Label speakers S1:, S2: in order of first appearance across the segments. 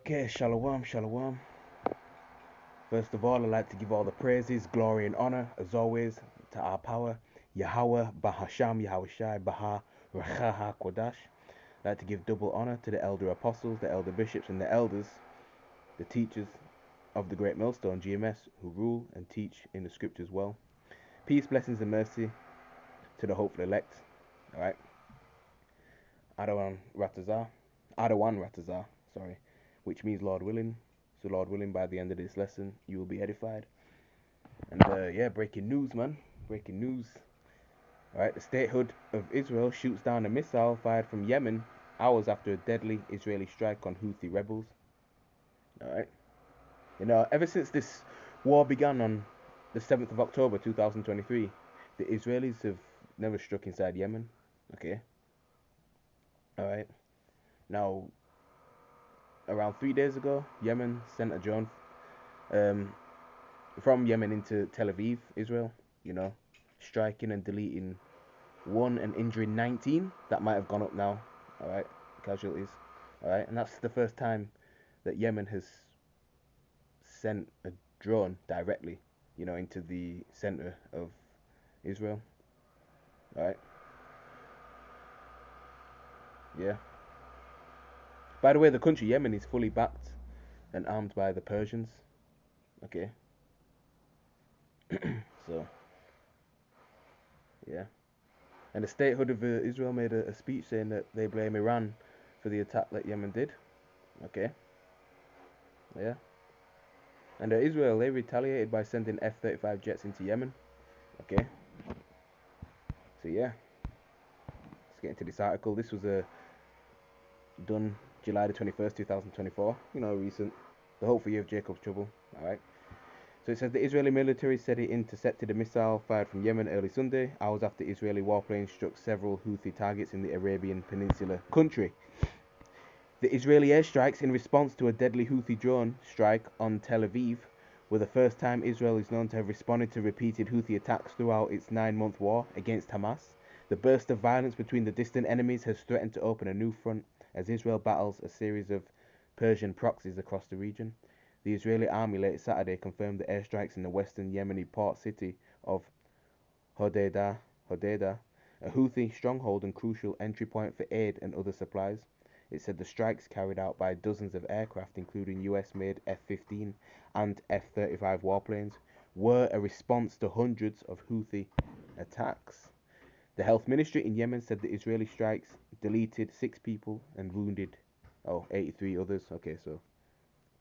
S1: Okay, shalom, shalom. First of all, I'd like to give all the praises, glory, and honor, as always, to our power, Yahweh, Bahasham, Yahweh Shai, Baha, Rachaha, Kodash. I'd like to give double honor to the elder apostles, the elder bishops, and the elders, the teachers of the great millstone, GMS, who rule and teach in the scriptures well. Peace, blessings, and mercy to the hopeful elect. Alright. Adawan Ratazar, sorry, which means Lord willing. So Lord willing, by the end of this lesson, you will be edified. And yeah, breaking news, man. Breaking news. Alright, the statehood of Israel shoots down a missile fired from Yemen hours after a deadly Israeli strike on Houthi rebels. Alright. You know, ever since this war began on the 7th of October 2023, the Israelis have never struck inside Yemen. Okay. Alright. Now, around 3 days ago, Yemen sent a drone from Yemen into Tel Aviv, Israel, you know, striking and deleting one and injuring 19. That might have gone up now, alright, casualties, alright, and that's the first time that Yemen has sent a drone directly, you know, into the center of Israel, alright, yeah. By the way, the country Yemen is fully backed and armed by the Persians, okay, so, yeah. And the statehood of Israel made a speech saying that they blame Iran for the attack that Yemen did. Okay. Yeah. And Israel, they retaliated by sending F-35 jets into Yemen. Okay. So yeah. Let's get into this article. This was done July the 21st, 2024. You know, recent. The hopeful year of Jacob's trouble. Alright. So it says the Israeli military said it intercepted a missile fired from Yemen early Sunday, hours after Israeli warplanes struck several Houthi targets in the Arabian Peninsula country. The Israeli airstrikes in response to a deadly Houthi drone strike on Tel Aviv were the first time Israel is known to have responded to repeated Houthi attacks throughout its 9-month war against Hamas. The burst of violence between the distant enemies has threatened to open a new front as Israel battles a series of Persian proxies across the region. The Israeli army late Saturday confirmed the airstrikes in the western Yemeni port city of Hodeidah, a Houthi stronghold and crucial entry point for aid and other supplies. It said the strikes carried out by dozens of aircraft, including US-made F-15 and F-35 warplanes, were a response to hundreds of Houthi attacks. The health ministry in Yemen said the Israeli strikes deleted 6 people and wounded 83 others. Okay, so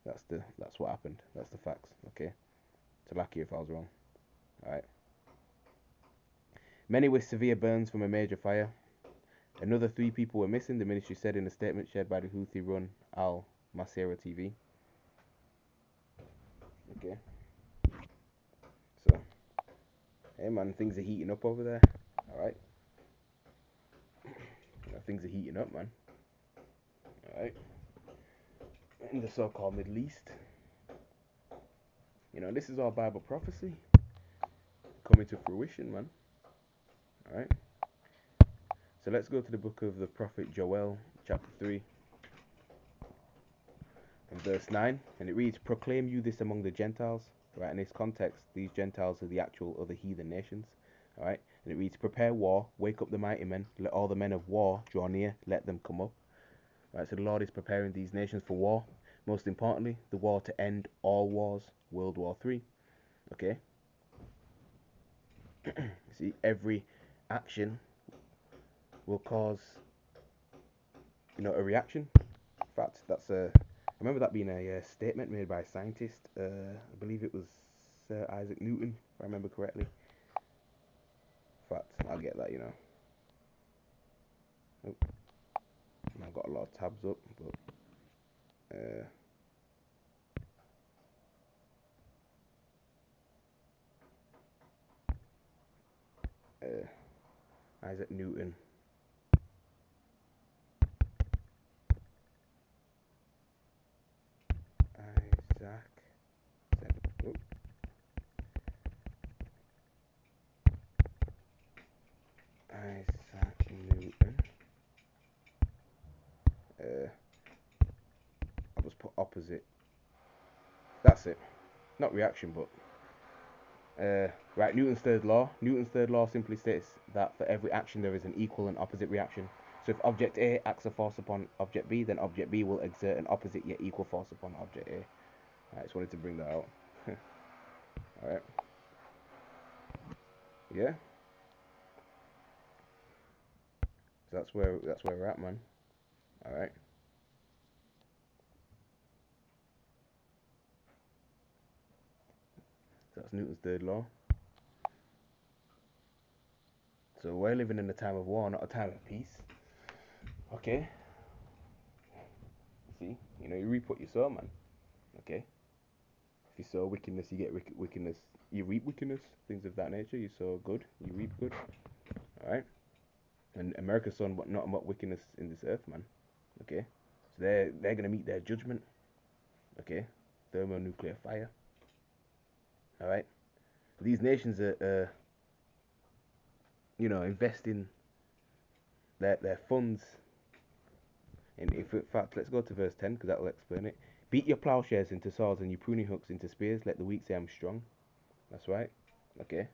S1: that's what happened. That's the facts. Okay, so lucky if I was wrong. All right. Many with severe burns from a major fire. Another 3 people were missing, the ministry said in a statement shared by the Houthi-run Al Masirah TV. Okay. So, hey man, things are heating up over there. Alright. Things are heating up, man. Alright. In the so-called Middle East. You know, this is all Bible prophecy coming to fruition, man. Alright. So let's go to the book of the prophet Joel, chapter 3, and verse 9. And it reads, "Proclaim you this among the Gentiles." Right, in this context, these Gentiles are the actual other heathen nations. Alright, and it reads, "Prepare war, wake up the mighty men, let all the men of war draw near, let them come up." Right, so the Lord is preparing these nations for war. Most importantly, the war to end all wars, World War III. Okay? See, every action will cause, you know, a reaction. In fact, that's a. I remember that being a statement made by a scientist. I believe it was Sir Isaac Newton, if I remember correctly. In fact, I'll get that, you know. Oh, I've got a lot of tabs up, but Isaac Newton. Isaac. Oh. Isaac Newton. I'll just put opposite. That's it. Not reaction, but right. Newton's third law. Newton's third law simply states that for every action there is an equal and opposite reaction. So if object A acts a force upon object B, then object B will exert an opposite yet equal force upon object A. I just wanted to bring that out. All right. Yeah. So that's where we're at, man. All right. So that's Newton's third law. So we're living in a time of war, not a time of peace. Okay. See, you reap what you sow, man. Okay. If you sow wickedness, you get wickedness. You reap wickedness. Things of that nature. You sow good, you reap good. All right. And America's sown not about wickedness in this earth, man. Okay. So they're gonna meet their judgment. Okay. Thermonuclear fire. All right. These nations are investing their funds in fact, let's go to verse 10 because that will explain it. Beat your plowshares into swords and your pruning hooks into spears. Let the weak say I'm strong. That's right. Okay.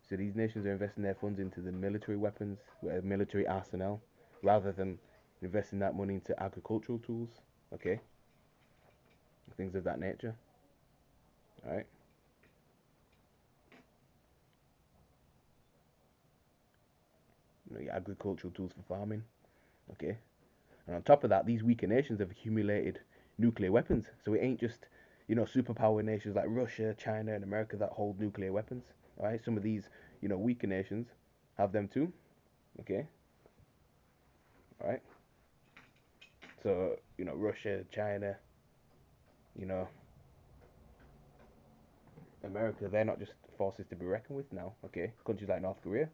S1: So these nations are investing their funds into the military weapons, military arsenal, rather than investing that money into agricultural tools. Okay. Things of that nature. All right. Your agricultural tools for farming. Okay. And on top of that, these weaker nations have accumulated nuclear weapons. So it ain't just, superpower nations like Russia, China, and America that hold nuclear weapons. All right. Some of these, weaker nations have them too. Okay. All right. So, Russia, China, you know, America, they're not just forces to be reckoned with now. Okay. Countries like North Korea,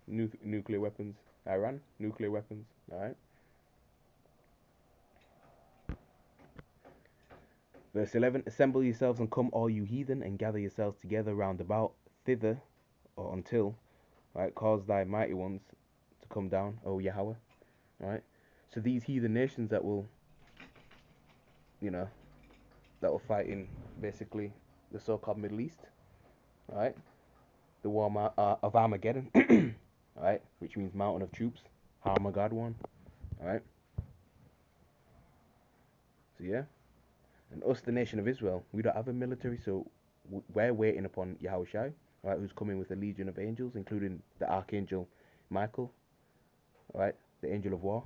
S1: nuclear weapons. Iran, nuclear weapons. All right. Verse 11, assemble yourselves and come, all you heathen, and gather yourselves together round about, thither, or until, right, cause thy mighty ones to come down, O Yahweh, right? So these heathen nations you know, that will fight in basically the so-called Middle East, right? The war of Armageddon, right? Which means mountain of troops, Armageddon, right? So yeah, and us, the nation of Israel, we don't have a military, so we're waiting upon Yahweh Shai, right? Who's coming with a legion of angels, including the archangel Michael, right? The angel of war,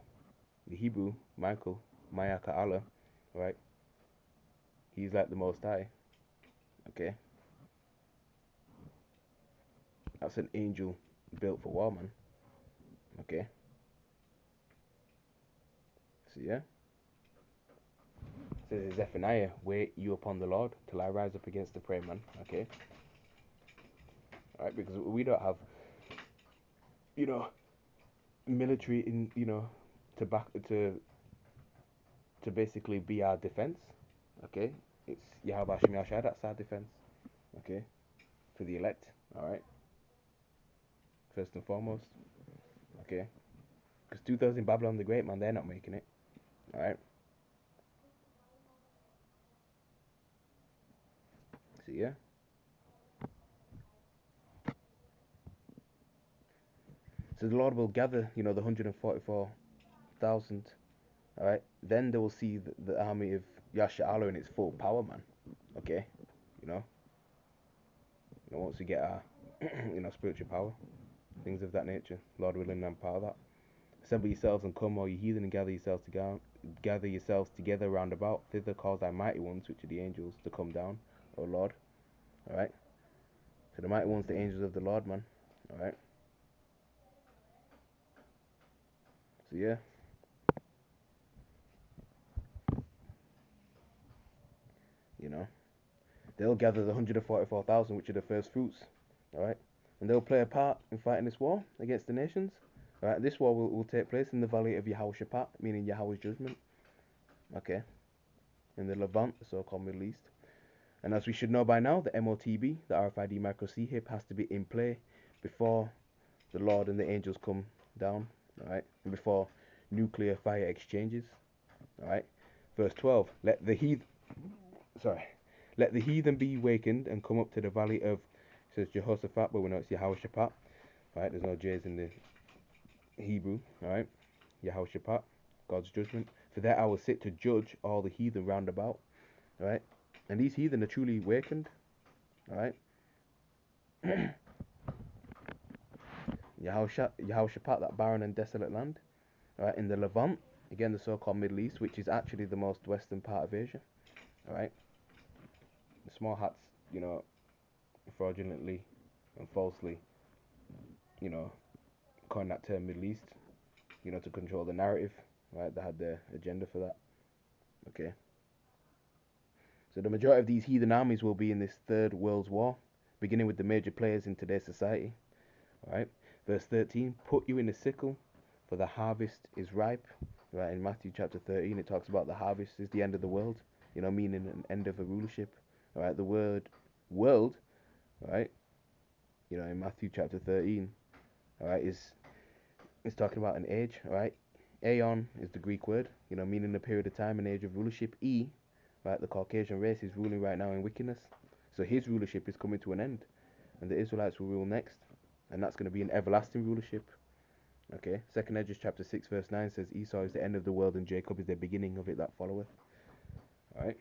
S1: the Hebrew Michael, Mayaka Allah, right? He's like the Most High, okay? That's an angel built for war, man, okay? So yeah, it says Zephaniah, wait you upon the Lord till I rise up against the prey, man, okay? All right, because we don't have, you know, military in, to back to basically be our defense, okay? It's Yahweh Hashem Yahshua, that's our defense, okay? For the elect, all right? First and foremost, okay? Because 2000 Babylon the Great, man, they're not making it, all right? So yeah, so the Lord will gather, the 144,000, all right? Then they will see the army of Yasha in its full power, man, okay? You know, once we get our, spiritual power, things of that nature, Lord willing, I'm part of that. Assemble yourselves and come, all you heathen, and gather yourselves together round about. Thither cause thy mighty ones, which are the angels, to come down, O Lord. Alright? So the mighty ones, the angels of the Lord, man. Alright? So yeah. You know. They'll gather the 144,000, which are the first fruits. Alright? And they'll play a part in fighting this war against the nations. Alright? This war will take place in the valley of Yahweh, meaning Yahweh's judgment. Okay? In the Levant, the so-called Middle East. And as we should know by now, the MOTB, the RFID micro C-HIP, has to be in play before the Lord and the angels come down, alright? And before nuclear fire exchanges, alright? Verse 12. Let the heathen be wakened and come up to the valley of, says Jehoshaphat, but we know it's Yehoshaphat. Right? There's no J's in the Hebrew. All right? Yehoshaphat, God's judgment. For there I will sit to judge all the heathen round about. All right? And these heathen are truly wakened. All right? Yehoshaphat, that barren and desolate land. All right? In the Levant, again the so-called Middle East, which is actually the most western part of Asia. All right? The small hats, fraudulently and falsely, coined that term Middle East, to control the narrative, right? They had their agenda for that. Okay. So the majority of these heathen armies will be in this third world war, beginning with the major players in today's society. Alright. Verse 13, put you in the sickle, for the harvest is ripe. Right, in Matthew chapter 13 it talks about the harvest is the end of the world, meaning an end of a rulership. Alright, the word world, right, in Matthew chapter 13, alright, is talking about an age, right? Aeon is the Greek word, meaning a period of time, an age of rulership. Right, the Caucasian race is ruling right now in wickedness. So his rulership is coming to an end, and the Israelites will rule next, and that's going to be an everlasting rulership. Okay, 2nd Esdras chapter 6 verse 9 says Esau is the end of the world and Jacob is the beginning of it that followeth. Alright.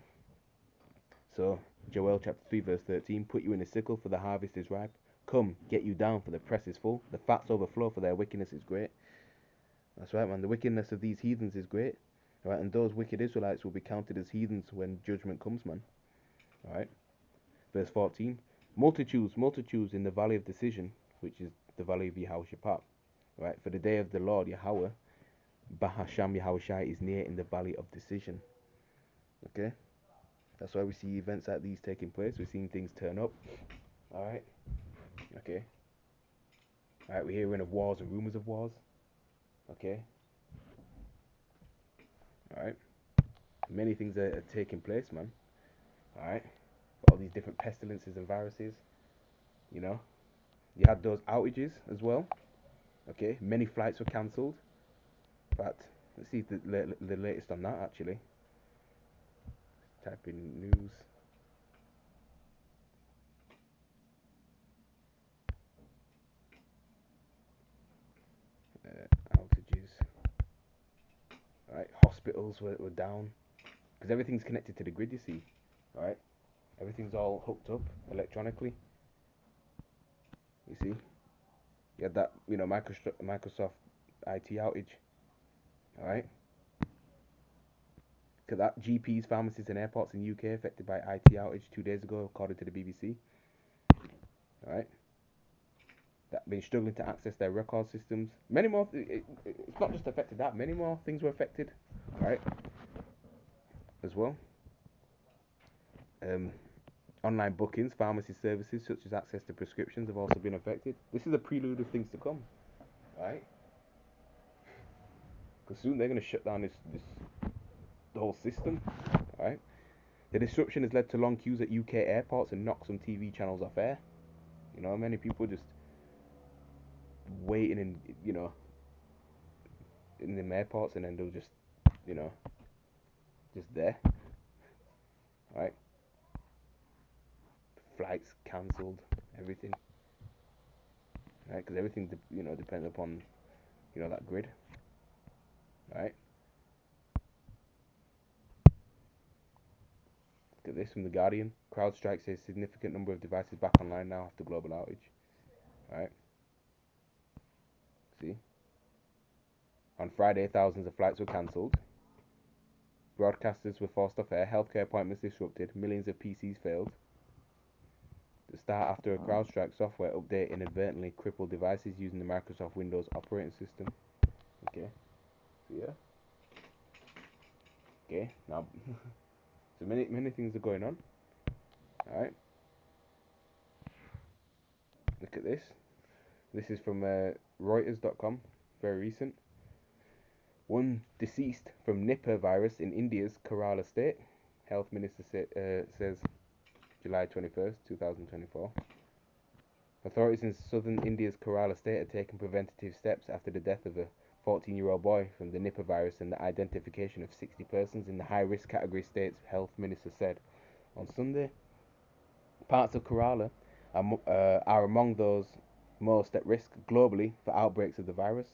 S1: So Joel chapter 3 verse 13, put you in a sickle, for the harvest is ripe. Come, get you down, for the press is full. The fats overflow, for their wickedness is great. That's right, man. The wickedness of these heathens is great. Alright, and those wicked Israelites will be counted as heathens when judgment comes, man. Alright. Verse 14. Multitudes in the valley of decision, which is the valley of Yehoshaphat. Right, for the day of the Lord Yahweh, Bahasham Yahushai, is near in the valley of decision. Okay? That's why we see events like these taking place. We're seeing things turn up. Alright? Okay? Alright, we're hearing of wars and rumors of wars. Okay? Alright? Many things are taking place, man. Alright? All these different pestilences and viruses. You had those outages as well. Okay? Many flights were cancelled. But let's see the latest on that, actually. Type in news. Outages. Alright, hospitals were down. Because everything's connected to the grid, you see. Alright? Everything's all hooked up electronically. You see? You had that, Microsoft IT outage. Alright? Because that GPs, pharmacies, and airports in the UK affected by IT outage 2 days ago, according to the BBC. Alright? That been struggling to access their record systems. Many more. It's not just affected that. Many more things were affected. Alright? As well. Online bookings, pharmacy services such as access to prescriptions have also been affected. This is a prelude of things to come. Right? Because soon they're going to shut down the whole system. Right? The disruption has led to long queues at UK airports and knocked some TV channels off air. Many people just waiting in the airports, and then they'll just, just there. Right? Flights cancelled, everything. Right? Because everything, depends upon, that grid. Right? Look at this from The Guardian. CrowdStrike says significant number of devices back online now after global outage. Right? See? On Friday, thousands of flights were cancelled. Broadcasters were forced off air. Healthcare appointments disrupted. Millions of PCs failed. The start after a CrowdStrike software update inadvertently crippled devices using the Microsoft Windows operating system. Okay. So yeah. Okay. Now, so many things are going on. All right. Look at this. This is from Reuters.com. Very recent. One deceased from Nipah virus in India's Kerala state. Health Minister says July 21st, 2024. Authorities in southern India's Kerala state are taking preventative steps after the death of a 14-year-old boy from the Nipah virus and the identification of 60 persons in the high-risk category states, Health Minister said on Sunday. Parts of Kerala are among those most at risk globally for outbreaks of the virus.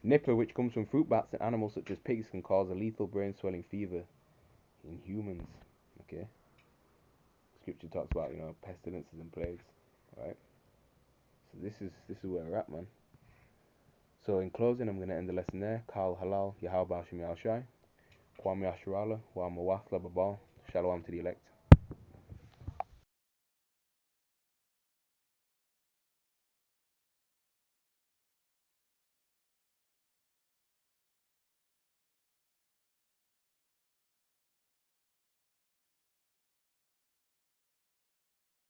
S1: Nipah, which comes from fruit bats and animals such as pigs, can cause a lethal brain swelling fever in humans. Okay. Scripture talks about, pestilences and plagues. Right. So this is where we're at, man. So in closing, I'm gonna end the lesson there. Kal halal, Yahweh Shai, Kwam Yasharala, Wa Mawasla Babal, Shalom to the elect.